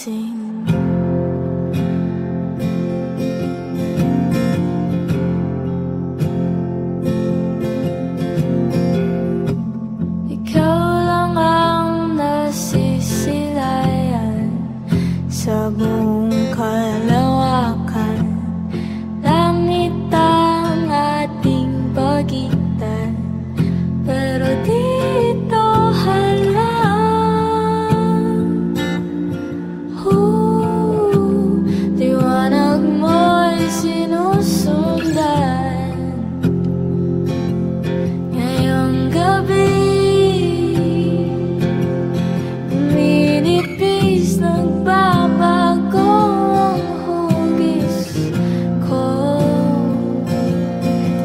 magising. Ikaw lang ang nasisilayan sa buong kalawakan. Langit ang ating pagitan, pero dito halang liwanag mo'y sinusundan. Ngayong gabi uminipis, nagbabago ang hugis ko.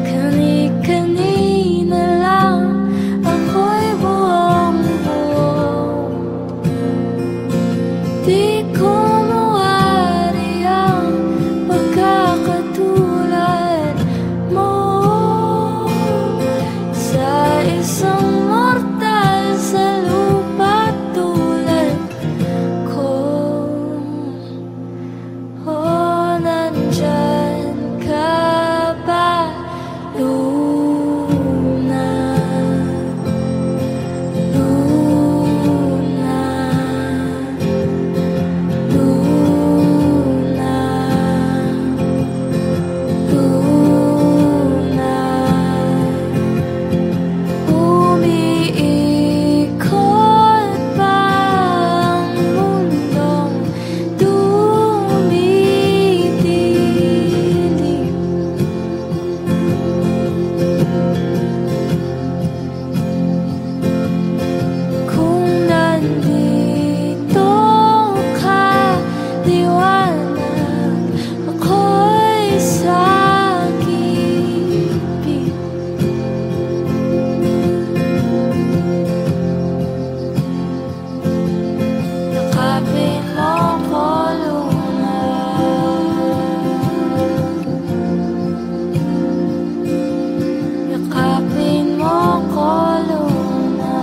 Kani-kanina lang ako'y buong-buo. Di ko mawari ang pagkakatulad mo sa isang mortal sa lupa tulad ko. Oh, nandyan ka ba, Luna? Luna, Luna, Luna. Umiikot pa ang mundong dumidilim. Kung nandito ka, liwanag, ako'y sakipin. Yakapin mo ko, Luna. Yakapin mo ko, Luna.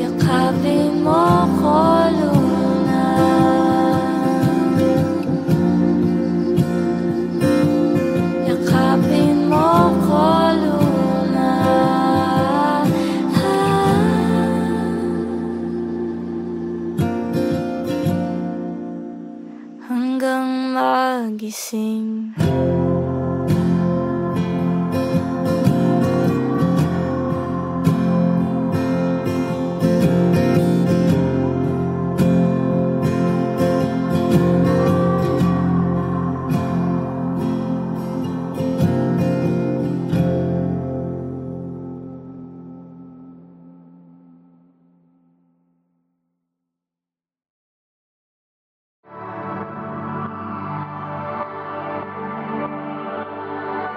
Yakapin mo ko, Luna. Yakapin mo ko, Luna. Hanggang magising.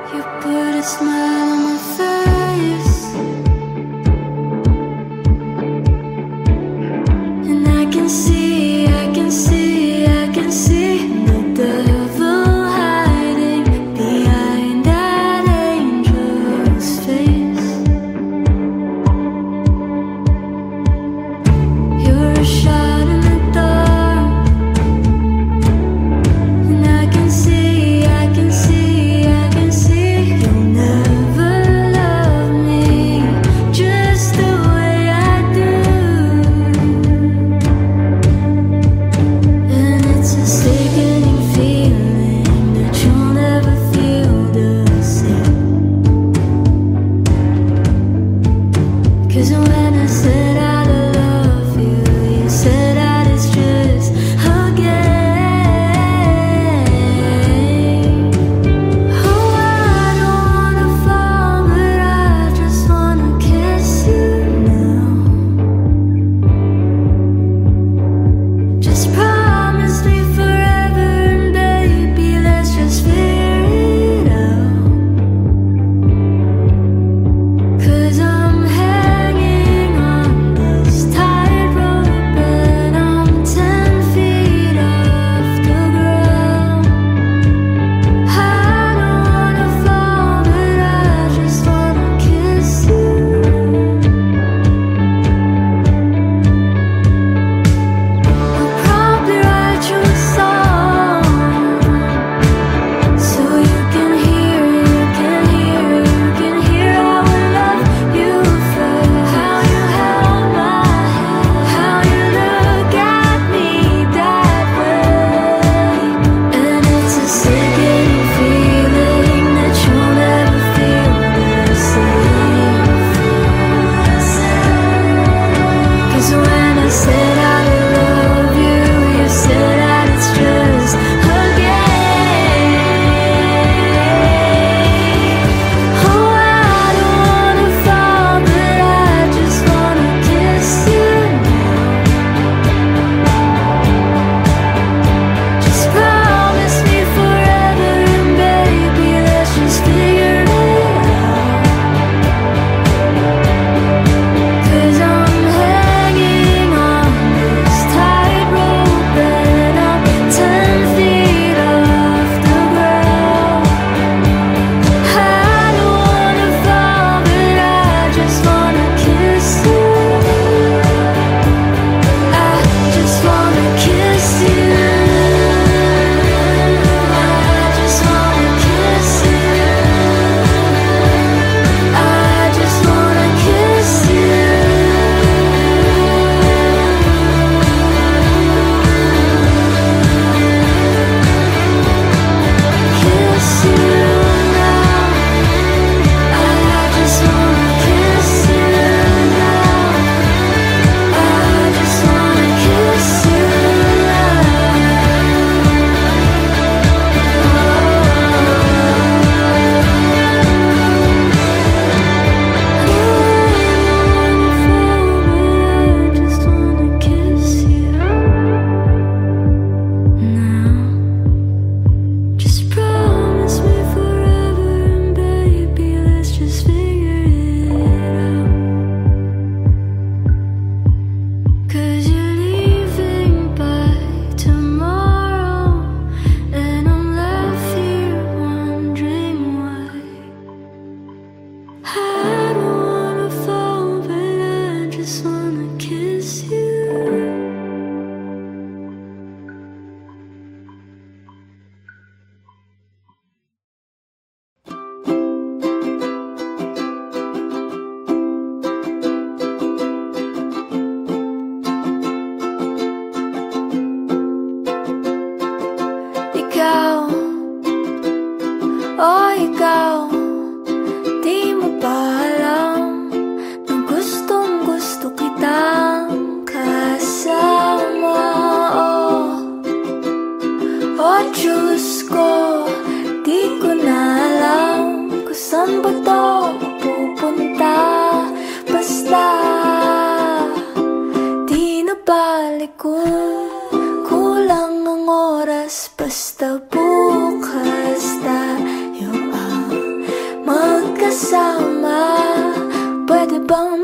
You put a smile on my face, and I can see, I can see, I can see the devil hiding behind that angel's face. You're a shot in the dark, and I can see, I can see, I can see you'll never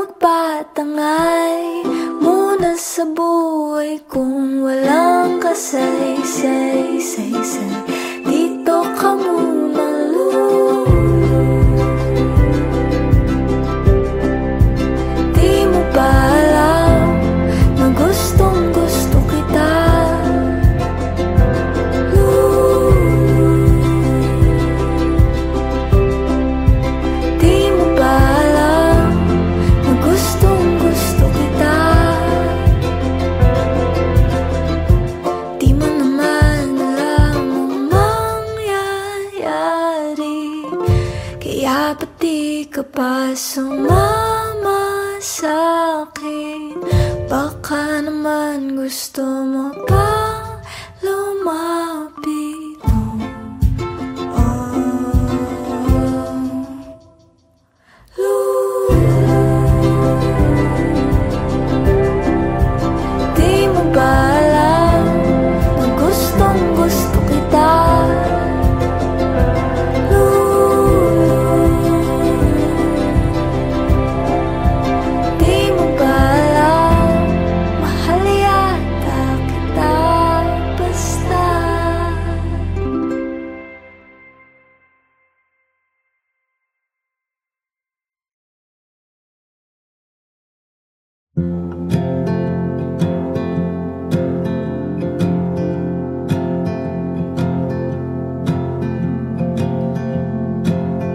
magpatangay muna sa buhay kung walang kasay-say-say-say. Dito ka muna, Lulu. Di mo ba alam na gustong gusto kita, Lulu? Di mo ba alam na gustong gusto kita? Di mo naman alam ang mangyayari, kaya pati ka pa sumama sa'kin. Baka naman gusto mo pa lumapit, Di mo ba alam na gustong gusto kita, Di mo ba alam, mahal yata kita basta.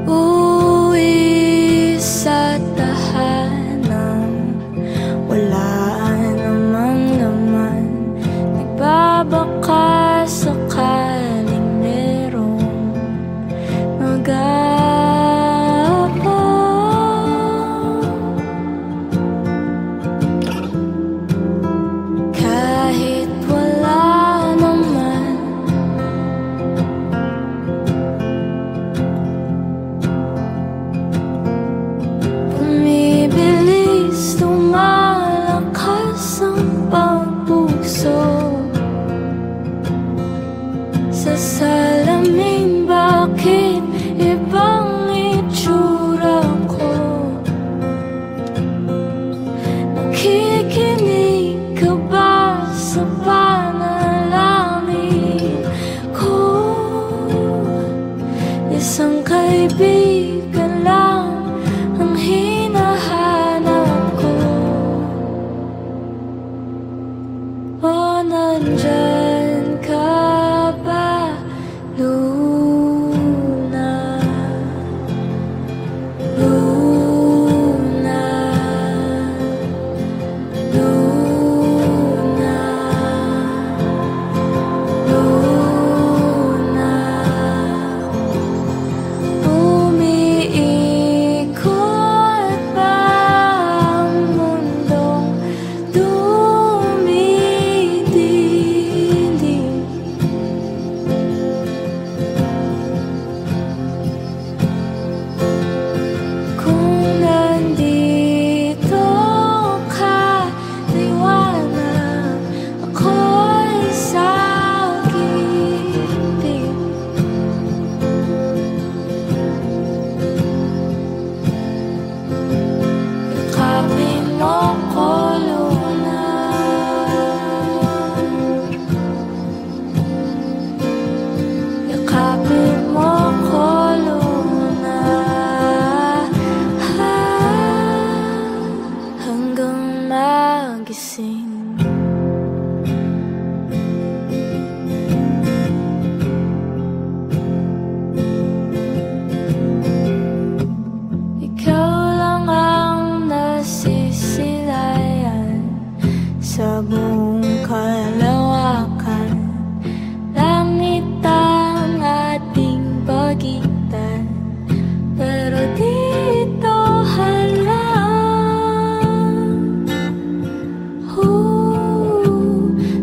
Uwi sa tahanan, wala namang laman. Nagbabaka sakaling merong mag-aabang. Kahit wala naman, bumibilis, lumalakas ang pagpuso sa salamin. Bakit ibang itsura ko? Nakikinig ka ba sa panalangin ko? Isang kaibigan lang ang hinahanap ko. O nandyan ka ba, Luna? Luna, Luna, Luna. Umiikot ba ang mundong dumidilim? Kung nandito ka, liwanag, ako'y sa gilid. Yakapin mo ko, Luna. Yakapin mo ko, Luna. Hanggang magising. Ikaw lang ang nasisilayan sa buong kalawakan. Langit ang ating pagitan, pero dito halang.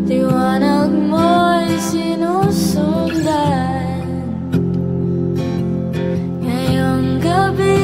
Liwanag mo'y sinusundan. Ngayong gabi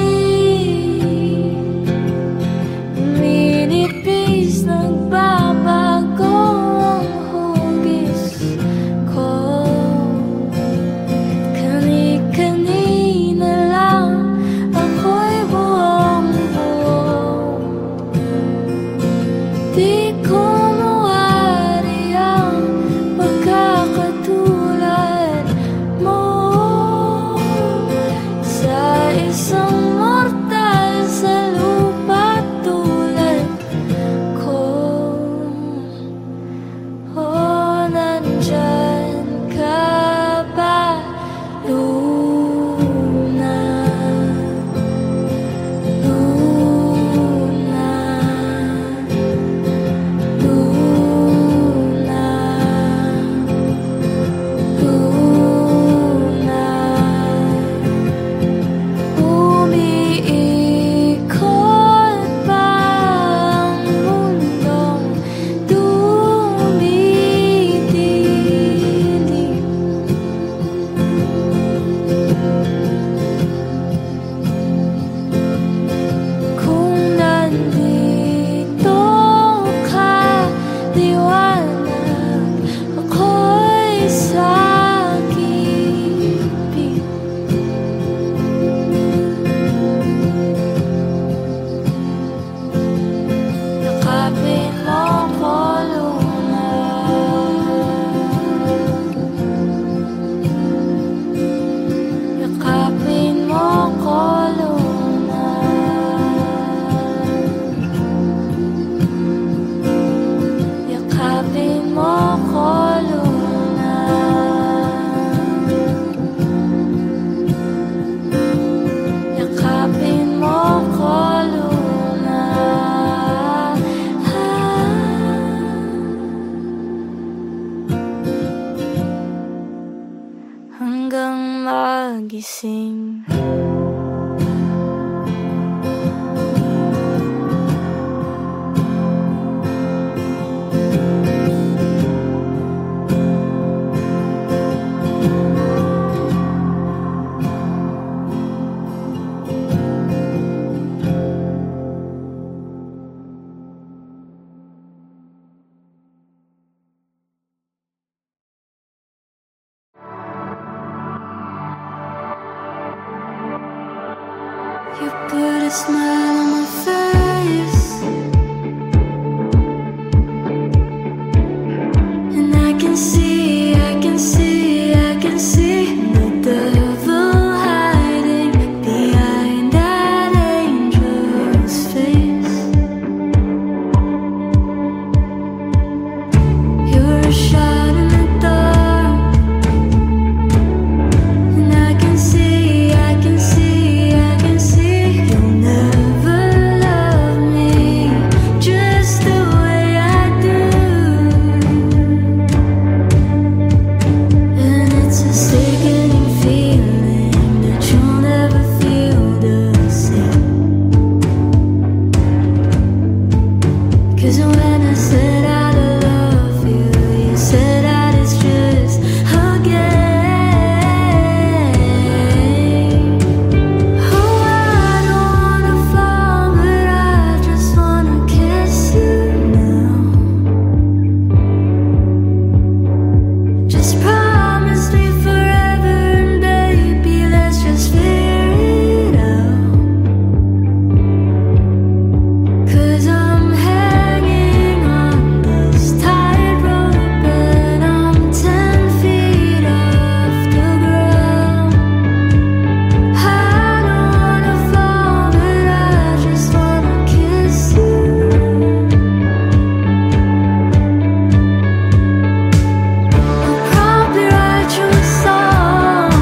smile on my face, and I can see, I can see, I can see the devil hiding behind that angel's face. You're a shot in the dark, and I can see, I can see, I can see you'll never love me just the way I do. And it's a sickening feeling that you'll never feel the same. 'Cause when I said I love you, you said that it's just a game. Oh, I don't wanna fall, but I just wanna kiss you now. Just promise me forever, and baby, let's just figure it out. 'Cause I'm hanging on this tightrope, and I'm 10 feet off the ground. I don't wanna fall, but I just wanna kiss you. I'll probably write you a song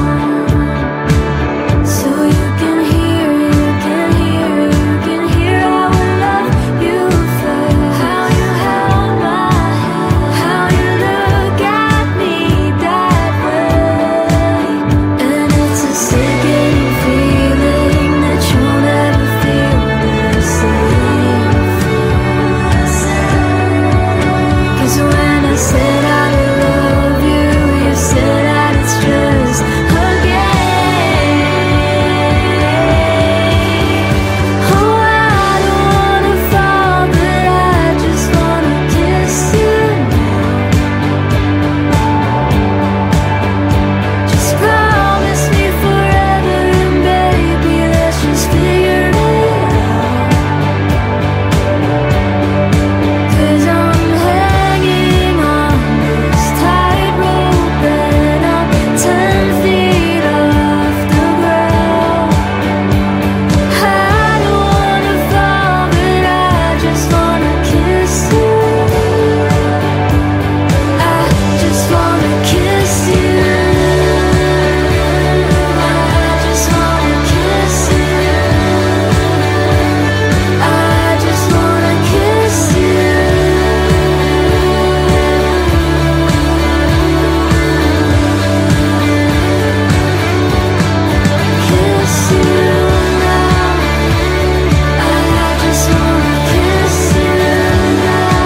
so you can hear, you can hear, you can hear how I love you for how you held my hand, how you look at me that way. And it's a sickening feeling that you'll never feel the same. 'Cause when I said I love you, you said that it's just a game. Oh, I don't wanna fall, but I just wanna kiss you now. Just promise me forever, and baby, let's just figure it out. 'Cause I'm hanging on this tightrope, and I'm 10 feet off the ground. I don't wanna fall, but I just wanna kiss you. I just wanna kiss you. I just wanna kiss you. I just wanna kiss you. Kiss you now. I just wanna kiss you now.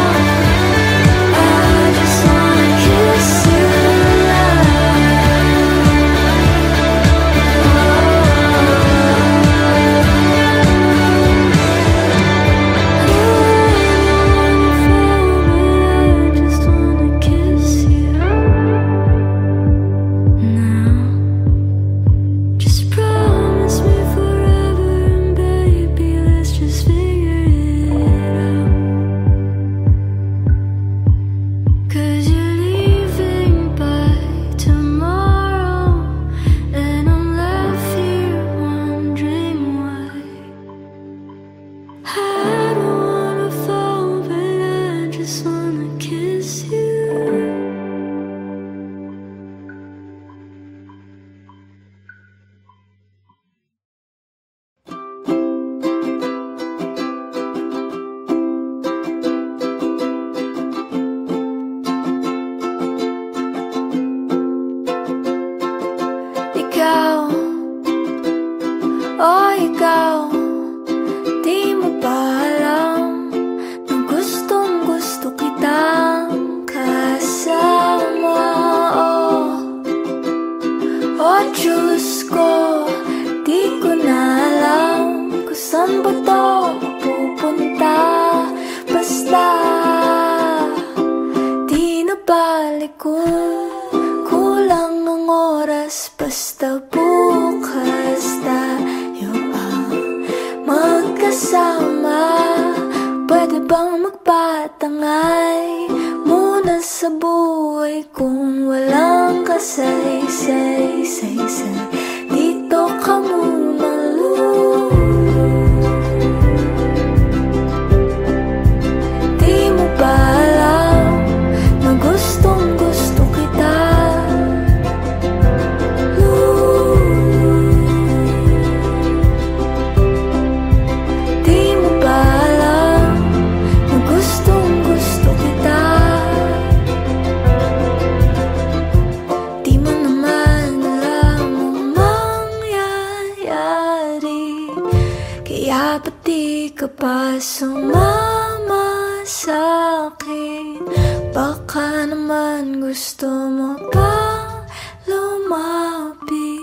I just wanna kiss you Just promise me forever, and baby, let's just figure it out. 'Cause you're leaving by tomorrow, and I'm left here wondering why. I don't wanna fall, but I just wanna kiss you. Ikaw, oh ikaw, di mo ba alam na gustong gusto kitang kasama? Oh Diyos ko, di ko na alam kung saan ba to pupunta. Basta di na balik ko, kulang ang oras. Basta bukas tayo ang kasama? Pwede bang magpatangay muna sa buhay kung walang kasay-say? Dito ka muna, Lulu. Di mo ba alam na gustong gusto kita, Lulu? Di mo ba alam na gustong gusto kita? Di mo naman alam ang mangyayari, kaya pati ka pa sumama sa'kin. Baka naman gusto mo pa lumapit.